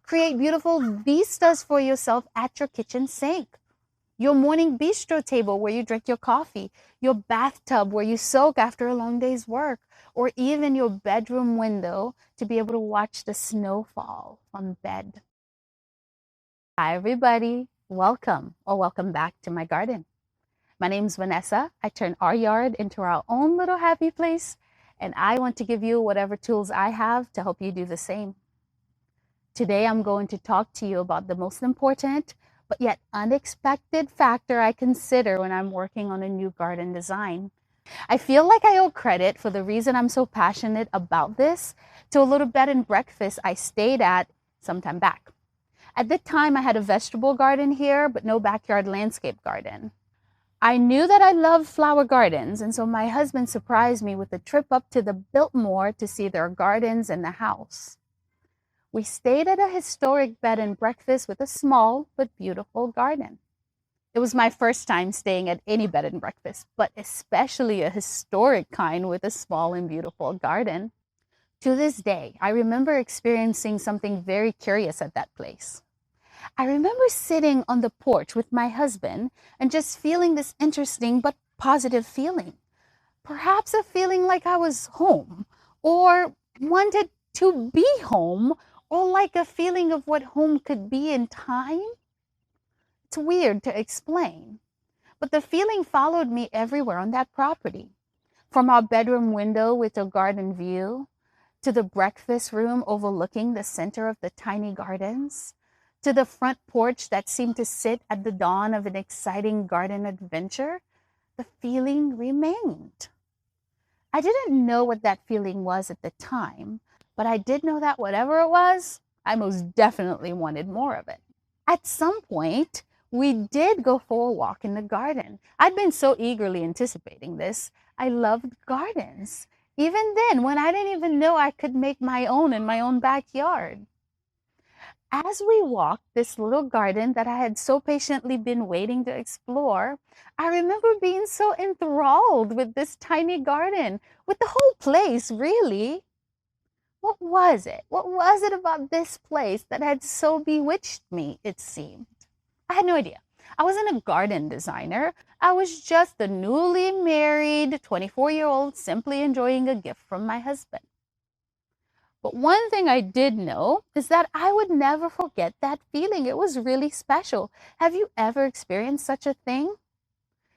Create beautiful vistas for yourself at your kitchen sink, your morning bistro table where you drink your coffee, your bathtub where you soak after a long day's work, or even your bedroom window to be able to watch the snow fall from bed. Hi, everybody. Welcome back to my garden. My name's Vanessa. I turn our yard into our own little happy place, and I want to give you whatever tools I have to help you do the same. Today, I'm going to talk to you about the most important but yet unexpected factor I consider when I'm working on a new garden design. I feel like I owe credit for the reason I'm so passionate about this to a little bed and breakfast I stayed at some time back. At the time, I had a vegetable garden here, but no backyard landscape garden. I knew that I loved flower gardens, and so my husband surprised me with a trip up to the Biltmore to see their gardens and the house. We stayed at a historic bed and breakfast with a small but beautiful garden. It was my first time staying at any bed and breakfast, but especially a historic kind with a small and beautiful garden. To this day, I remember experiencing something very curious at that place. I remember sitting on the porch with my husband and just feeling this interesting but positive feeling. Perhaps a feeling like I was home or wanted to be home, or like a feeling of what home could be in time. It's weird to explain, but the feeling followed me everywhere on that property. From our bedroom window with a garden view, to the breakfast room overlooking the center of the tiny gardens, to the front porch that seemed to sit at the dawn of an exciting garden adventure, the feeling remained. I didn't know what that feeling was at the time, but I did know that whatever it was, I most definitely wanted more of it. At some point, we did go for a walk in the garden. I'd been so eagerly anticipating this. I loved gardens, even then when I didn't even know I could make my own in my own backyard. As we walked this little garden that I had so patiently been waiting to explore, I remember being so enthralled with this tiny garden, with the whole place, really. What was it? What was it about this place that had so bewitched me, it seemed? I had no idea. I wasn't a garden designer. I was just a newly married 24-year-old simply enjoying a gift from my husband. But one thing I did know is that I would never forget that feeling. It was really special. Have you ever experienced such a thing?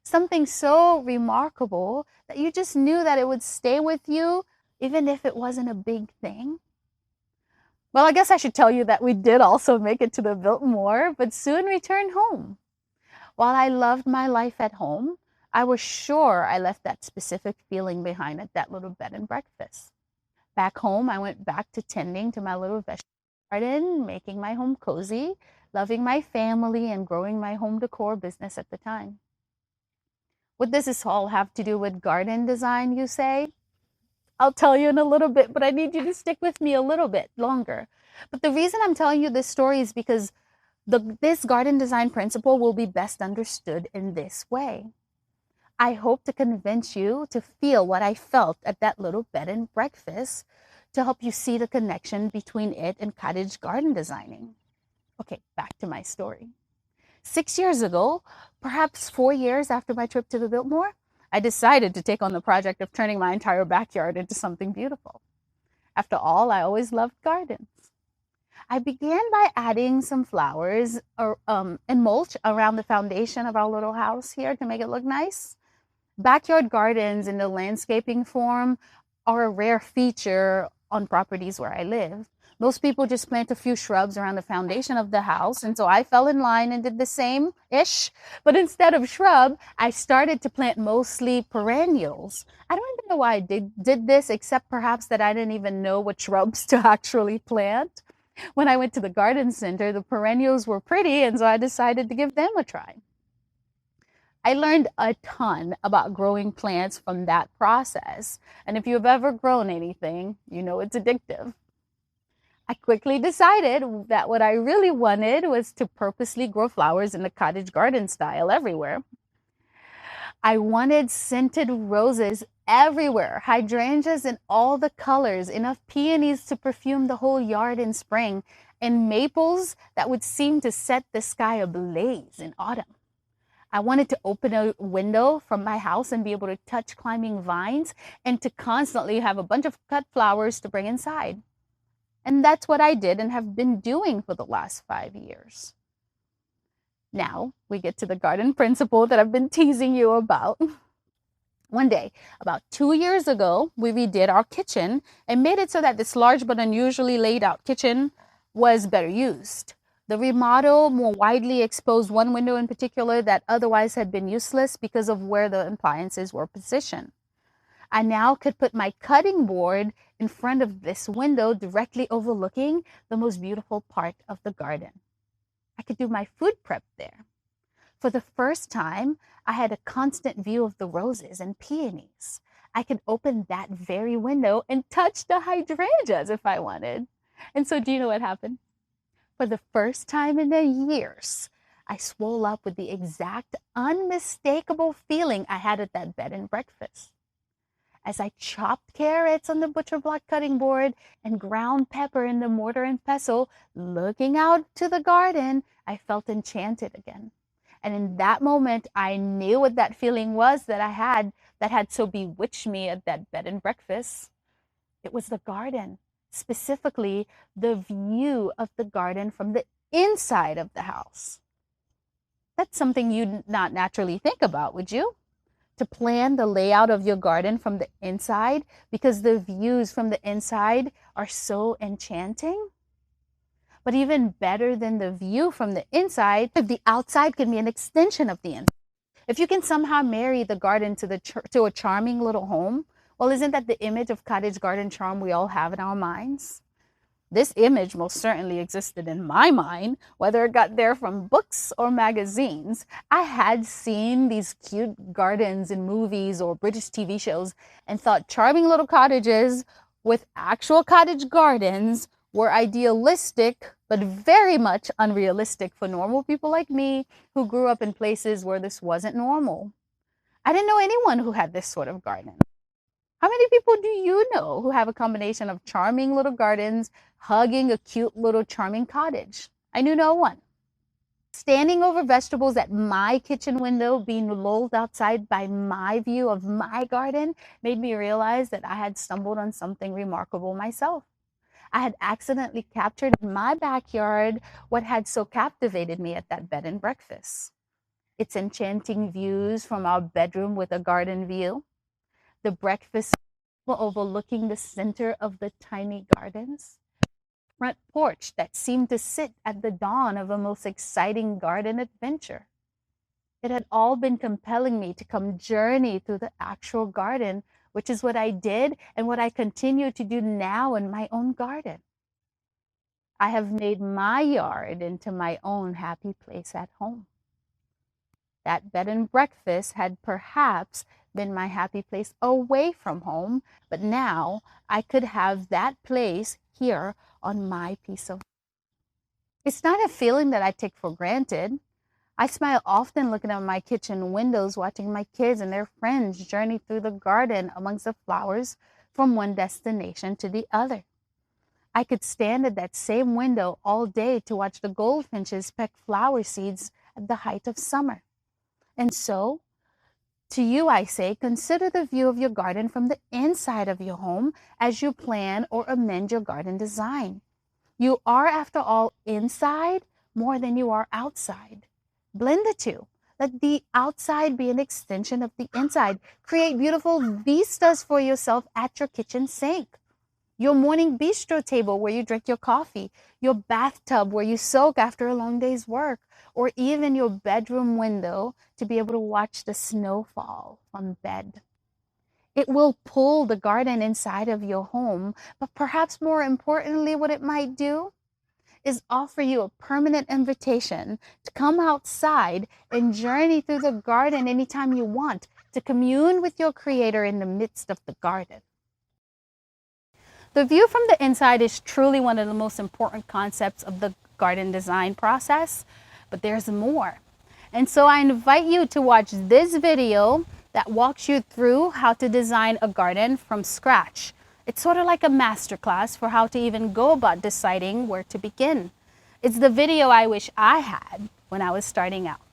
Something so remarkable that you just knew that it would stay with you even if it wasn't a big thing? Well, I guess I should tell you that we did also make it to the Biltmore, but soon returned home. While I loved my life at home, I was sure I left that specific feeling behind at that little bed and breakfast. Back home, I went back to tending to my little vegetable garden, making my home cozy, loving my family, and growing my home decor business at the time. What does this all have to do with garden design, you say? I'll tell you in a little bit, but I need you to stick with me a little bit longer. But the reason I'm telling you this story is because this garden design principle will be best understood in this way. I hope to convince you to feel what I felt at that little bed and breakfast to help you see the connection between it and cottage garden designing. Okay, back to my story. 6 years ago, perhaps 4 years after my trip to the Biltmore, I decided to take on the project of turning my entire backyard into something beautiful. After all, I always loved gardens. I began by adding some flowers and mulch around the foundation of our little house here to make it look nice. Backyard gardens in the landscaping form are a rare feature on properties where I live. Most people just plant a few shrubs around the foundation of the house, and so I fell in line and did the same-ish. But instead of shrub, I started to plant mostly perennials. I don't even know why I did this, except perhaps that I didn't even know what shrubs to actually plant. When I went to the garden center, the perennials were pretty, and so I decided to give them a try. I learned a ton about growing plants from that process. And if you've ever grown anything, you know it's addictive. I quickly decided that what I really wanted was to purposely grow flowers in the cottage garden style everywhere. I wanted scented roses everywhere, hydrangeas in all the colors, enough peonies to perfume the whole yard in spring, and maples that would seem to set the sky ablaze in autumn. I wanted to open a window from my house and be able to touch climbing vines and to constantly have a bunch of cut flowers to bring inside. And that's what I did and have been doing for the last 5 years. Now we get to the garden principle that I've been teasing you about. One day, about 2 years ago, we redid our kitchen and made it so that this large but unusually laid out kitchen was better used. The remodel more widely exposed one window in particular that otherwise had been useless because of where the appliances were positioned. I now could put my cutting board in front of this window directly overlooking the most beautiful part of the garden. I could do my food prep there. For the first time, I had a constant view of the roses and peonies. I could open that very window and touch the hydrangeas if I wanted. And so do you know what happened? For the first time in years, I swole up with the exact unmistakable feeling I had at that bed and breakfast. As I chopped carrots on the butcher block cutting board and ground pepper in the mortar and pestle, looking out to the garden, I felt enchanted again. And in that moment, I knew what that feeling was that I had that had so bewitched me at that bed and breakfast. It was the garden, specifically the view of the garden from the inside of the house. That's something you'd not naturally think about, would you? To plan the layout of your garden from the inside because the views from the inside are so enchanting. But even better than the view from the inside, the outside can be an extension of the inside. If you can somehow marry the garden to a charming little home, well, isn't that the image of cottage garden charm we all have in our minds? This image most certainly existed in my mind, whether it got there from books or magazines. I had seen these cute gardens in movies or British TV shows and thought charming little cottages with actual cottage gardens were idealistic, but very much unrealistic for normal people like me who grew up in places where this wasn't normal. I didn't know anyone who had this sort of garden. How many people do you know who have a combination of charming little gardens hugging a cute little charming cottage? I knew no one. Standing over vegetables at my kitchen window, being lulled outside by my view of my garden, made me realize that I had stumbled on something remarkable myself. I had accidentally captured in my backyard what had so captivated me at that bed and breakfast. Its enchanting views from our bedroom with a garden view, the breakfast overlooking the center of the tiny gardens, front porch that seemed to sit at the dawn of a most exciting garden adventure. It had all been compelling me to come journey through the actual garden, which is what I did and what I continue to do now in my own garden. I have made my yard into my own happy place at home. That bed and breakfast had perhaps been my happy place away from home, but now I could have that place here on my piece of. It's not a feeling that I take for granted. I smile often looking at my kitchen windows, watching my kids and their friends journey through the garden amongst the flowers from one destination to the other. I could stand at that same window all day to watch the goldfinches peck flower seeds at the height of summer. And so, to you I say, consider the view of your garden from the inside of your home as you plan or amend your garden design. You are, after all, inside more than you are outside. Blend the two. Let the outside be an extension of the inside. Create beautiful vistas for yourself at your kitchen sink. Your morning bistro table where you drink your coffee, your bathtub where you soak after a long day's work, or even your bedroom window to be able to watch the snow fall from bed. It will pull the garden inside of your home, but perhaps more importantly, what it might do is offer you a permanent invitation to come outside and journey through the garden anytime you want, to commune with your creator in the midst of the garden. The view from the inside is truly one of the most important concepts of the garden design process, but there's more. And so I invite you to watch this video that walks you through how to design a garden from scratch. It's sort of like a masterclass for how to even go about deciding where to begin. It's the video I wish I had when I was starting out.